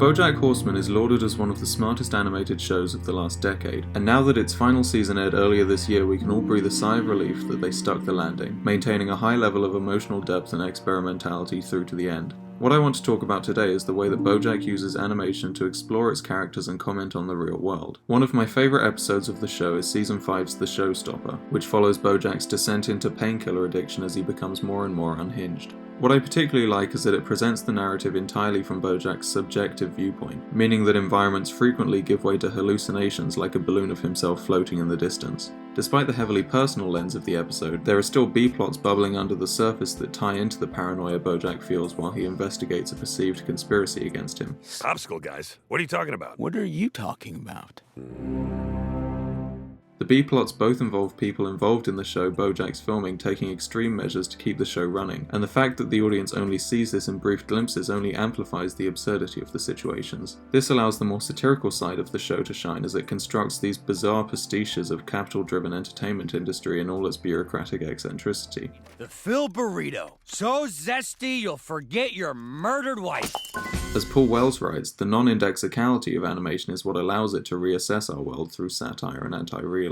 Bojack Horseman is lauded as one of the smartest animated shows of the last decade, and now that its final season aired earlier this year, we can all breathe a sigh of relief that they stuck the landing, maintaining a high level of emotional depth and experimentality through to the end. What I want to talk about today is the way that Bojack uses animation to explore its characters and comment on the real world. One of my favourite episodes of the show is Season 5's The Showstopper, which follows Bojack's descent into painkiller addiction as he becomes more and more unhinged. What I particularly like is that it presents the narrative entirely from Bojack's subjective viewpoint, meaning that environments frequently give way to hallucinations like a balloon of himself floating in the distance. Despite the heavily personal lens of the episode, there are still B-plots bubbling under the surface that tie into the paranoia Bojack feels while he investigates a perceived conspiracy against him. Obstacle guys, what are you talking about? What are you talking about? The B-plots both involve people involved in the show Bojack's filming taking extreme measures to keep the show running, and the fact that the audience only sees this in brief glimpses only amplifies the absurdity of the situations. This allows the more satirical side of the show to shine as it constructs these bizarre pastiches of capital-driven entertainment industry in all its bureaucratic eccentricity. The Phil Burrito. So zesty you'll forget your murdered wife. As Paul Wells writes, the non-indexicality of animation is what allows it to reassess our world through satire and anti-realism.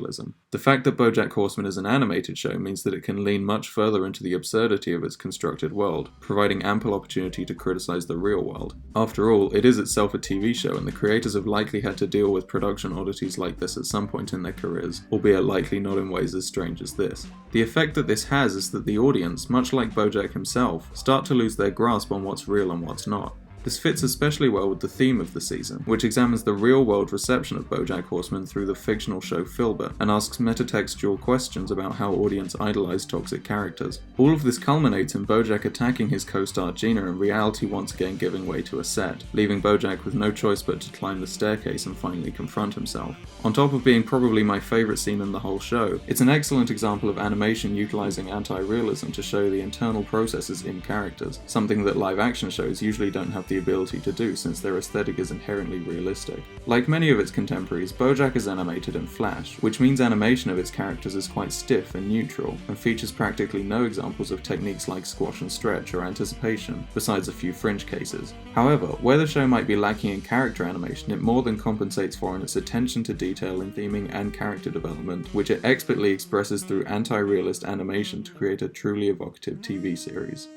The fact that Bojack Horseman is an animated show means that it can lean much further into the absurdity of its constructed world, providing ample opportunity to criticize the real world. After all, it is itself a TV show, and the creators have likely had to deal with production oddities like this at some point in their careers, albeit likely not in ways as strange as this. The effect that this has is that the audience, much like Bojack himself, start to lose their grasp on what's real and what's not. This fits especially well with the theme of the season, which examines the real-world reception of Bojack Horseman through the fictional show Filbert, and asks metatextual questions about how audience idolize toxic characters. All of this culminates in Bojack attacking his co-star Gina and reality once again giving way to a set, leaving Bojack with no choice but to climb the staircase and finally confront himself. On top of being probably my favourite scene in the whole show, it's an excellent example of animation utilising anti-realism to show the internal processes in characters, something that live-action shows usually don't have the ability to do since their aesthetic is inherently realistic. Like many of its contemporaries, Bojack is animated in Flash, which means animation of its characters is quite stiff and neutral, and features practically no examples of techniques like squash and stretch or anticipation, besides a few fringe cases. However, where the show might be lacking in character animation, it more than compensates for in its attention to detail in theming and character development, which it expertly expresses through anti-realist animation to create a truly evocative TV series.